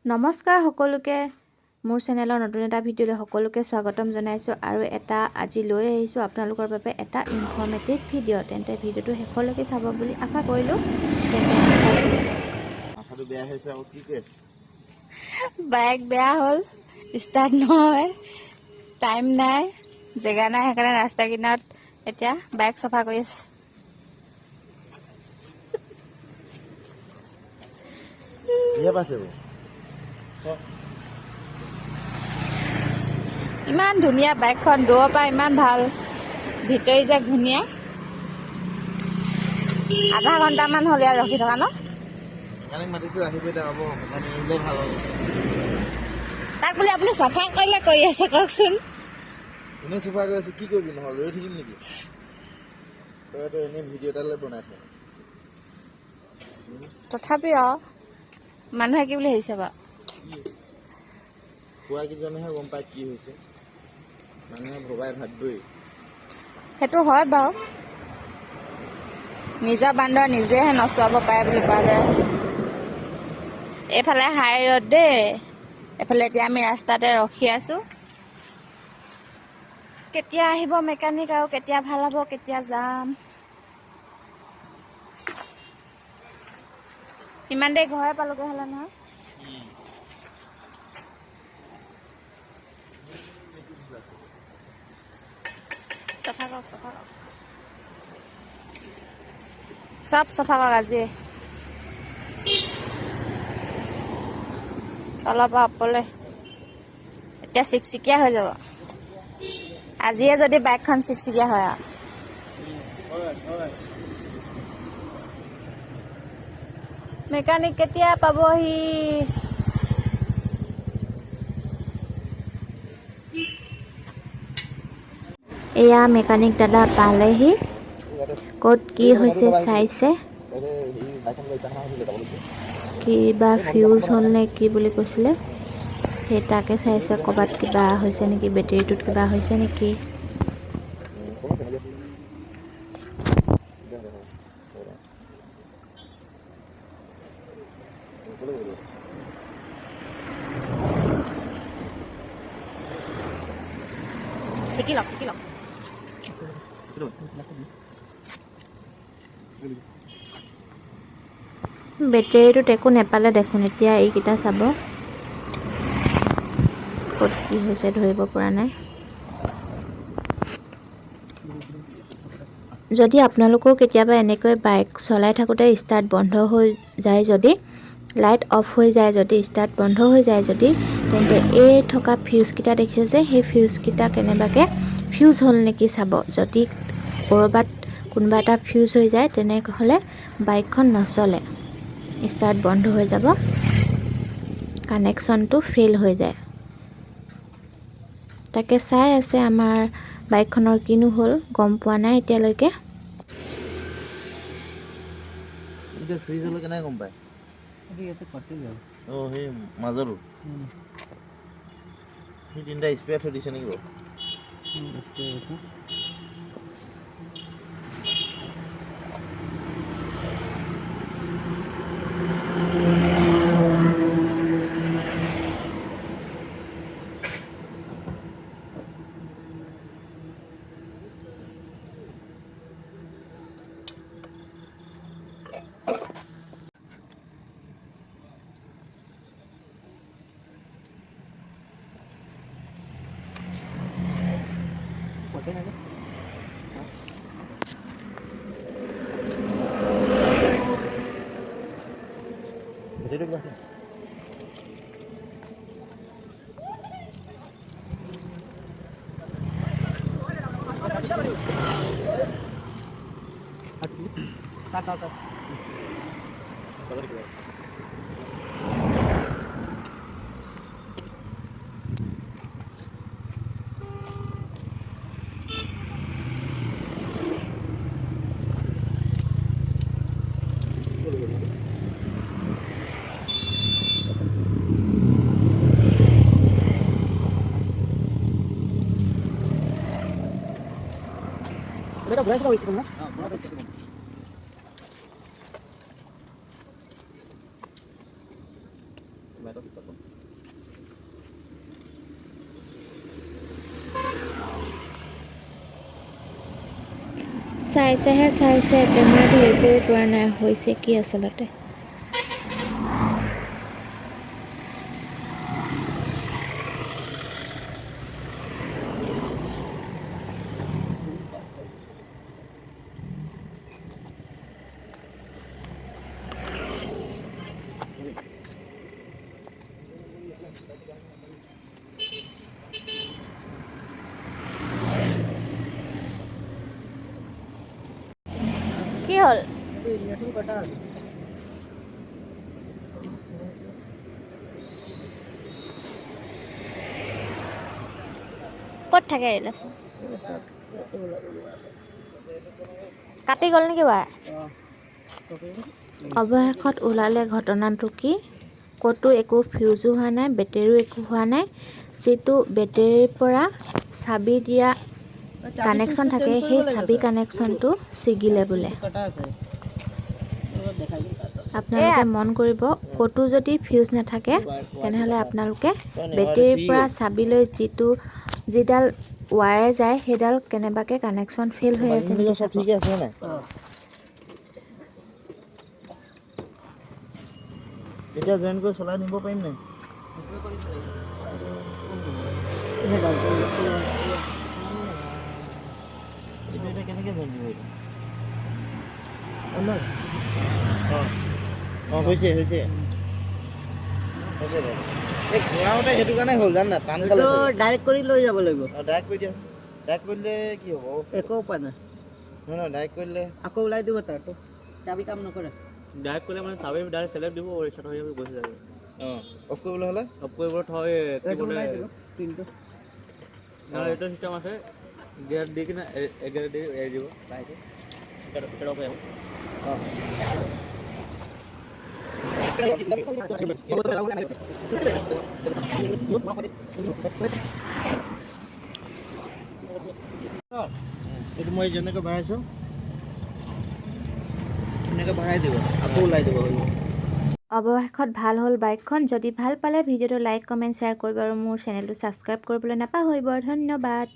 নমস্কাৰ সকলোকে মোৰ চেনেলৰ নতুন এটা ভিডিঅ'লৈ সকলোকে স্বাগতম জনাইছোঁ আৰু এটা আজি লৈ আহিছোঁ আপোনালোকৰ বাবে এটা ইনফৰ্মেটিভ ভিডিঅ' তেন্তে ভিডিঅ'টো শেষলৈকে চাব বুলি আশা কৰিলোঁ তেন্তে মাথাটো বেয়া হৈছে আৰু কি কে বাইক বেয়া হ'ল ষ্টাৰ্ট নহয় টাইম নাই জেগা নাই সেইকাৰণে ৰাস্তা কিনাৰত এতিয়া বাইক চফা কৰি আছে কিহে পাইছে ইমান ধুনীয়া বাইকখন দূৰৰ পৰা ইমান ভাল ভিতৰি যে ধুনীয়া আধা ঘণ্টামান হ'ল ইয়াত ৰখি থকা ন মেকানিক মাতিছোঁ আহিব এতিয়া হ'ব মেকানিক আহিলে ভাল হ'ব তাক বুলি আপুনি চাফা কৰিলে কৰি আছে কওকচোন এনেই চফা কৰি আছোঁ কি কৰিবি নহয় ৰৈ থাকিম নেকি তইতো এনেই ভিডিঅ' এটালৈ বনাই থ তথাপিও মানুহে কি বুলি ভাবিছে বাৰু খোৱাকেইজনেহে গম পায় কি হৈছে মানুহে ভবাই ভাবিবই সেইটো হয় বাৰু নিজৰ বান্দৰ নিজেহে নচুৱাব পাৰে বুলি কোৱা যায় এইফালে হাই ৰোড দেই এইফালে এতিয়া আমি ৰাস্তাতে ৰখি আছোঁ কেতিয়া আহিব মেকানিক আৰু কেতিয়া ভাল হ'ব কেতিয়া যাম ইমান দেৰি ঘৰে পালোগৈ হ'লে নহয় চফা কৰক চব চফা কৰক আজি তলৰ পৰা ওপৰলৈ এতিয়া চিকচিকীয়া হৈ যাব আজিয়ে যদি বাইকখন চিকচিকীয়া হয় আৰু মেকানিক কেতিয়া পাবহি এয়া মেকানিক দাদা পালেহি ক'ত কি হৈছে চাইছে কিবা ফিউজ হ'ল নে কি বুলি কৈছিলে সেই তাকে চাইছে ক'ৰবাত কিবা হৈছে নেকি বেটেৰীটোত কিবা হৈছে নেকি শিকি লওক বেটেৰীটোত একো নেপালে দেখোন এতিয়া এইকেইটা চাব ক'ত কি হৈছে ধৰিব পৰা নাই যদি আপোনালোকেও কেতিয়াবা এনেকৈ বাইক চলাই থাকোঁতে ষ্টাৰ্ট বন্ধ হৈ যায় যদি লাইট অফ হৈ যায় যদি ষ্টাৰ্ট বন্ধ হৈ যায় যদি তেন্তে এই থকা ফিউজকেইটা দেখিছে যে সেই ফিউজকেইটা কেনেবাকৈ ফিউজ হ'ল নেকি চাব যদি ক'ৰবাত কোনোবা এটা ফিউজ হৈ যায় তেনেহ'লে বাইকখন নচলে ষ্টাৰ্ট বন্ধ হৈ যাব কানেকশ্যনটো ফেইল হৈ যায় তাকে চাই আছে আমাৰ বাইকখনৰ কিনো হ'ল গম পোৱা নাই এতিয়ালৈকে এতিয়া ফ্ৰিজ হ'লে কেনেকৈ গম পায় অঁ সেই মাজৰো সি তিনিটা স্প্ৰে থৈ দিছে নেকি বাৰু চাইছে বেমাৰ ধৰিবই পৰা নাই হৈছে কি আচলতে। কি হ'ল? ক'ত থাকে ৰিলেশ্যন? কাটি গ'ল নেকি বাৰু? অৱশেষত ওলালে ঘটনাটো কি? ক'তো একো ফিউজো হোৱা নাই, বেটেৰীও একো হোৱা নাই। যিটো বেটেৰীৰ পৰা চাবি দিয়া কানেকশ্যন থাকে, সেই চাবি কানেকশ্যনটো ছিগিলে বোলে। আপোনালোকে মন কৰিব, ক'তো যদি ফিউজ নাথাকে তেনেহ'লে আপোনালোকে বেটেৰীৰ পৰা চাবিলৈ যিডাল ৱায়াৰ যায় সেইডাল কেনেবাকৈ কানেকশ্যন ফেইল হৈ আছে নেকি চাব। ঠিকে আছে নাই? এতিয়া জইন কৰি চলাই নিব পাৰিম নাই? এইটো এতিয়া কেনেকৈ জইন কৰিব এইটো? হৈছে দে। এই ঘূৰাওঁতে সেইটো কাৰণে হ'ল জানা, টান খালে ডাইৰেক্ট কৰি লৈ যাব লাগিব। ডাইৰেক্ট কৰি দিয়া। ডাইৰেক্ট কৰিলে কি হ'ব? একো উপায় নাই। নহয় ডাইৰেক্ট কৰিলে আকৌ ওলাই দিব তাৰটো, চাবি কাম নকৰে। ডাইৰেক্ট কৰিলে মানে চাবি ডাইৰেক্ট চেলেক্ট দিব, ৰিষ্টাৰ্ট হৈ যাব, গুচি যাব। অফ কৰিবলৈ হ'লে অফ কৰিবলৈ থৈ কি বোলে পিনটো এইটো চিষ্টেম আছে, গিয়াৰ দি কিনে গিয়াৰ দি এৰি দিব লাহেকৈ, পিছত অফ হৈ যাব। এইটো মই যেনেকৈ ভৰাইছোঁ এনেকৈ ভৰাই দিব, আকৌ ওলাই দিব। অৱশেষত ভাল হ'ল বাইকখন। যদি ভাল পালে ভিডিঅ'টো লাইক, কমেণ্ট, শ্বেয়াৰ কৰিব আৰু মোৰ চেনেলটো ছাবস্ক্ৰাইব কৰিবলৈ নাপাহৰিব। ধন্যবাদ।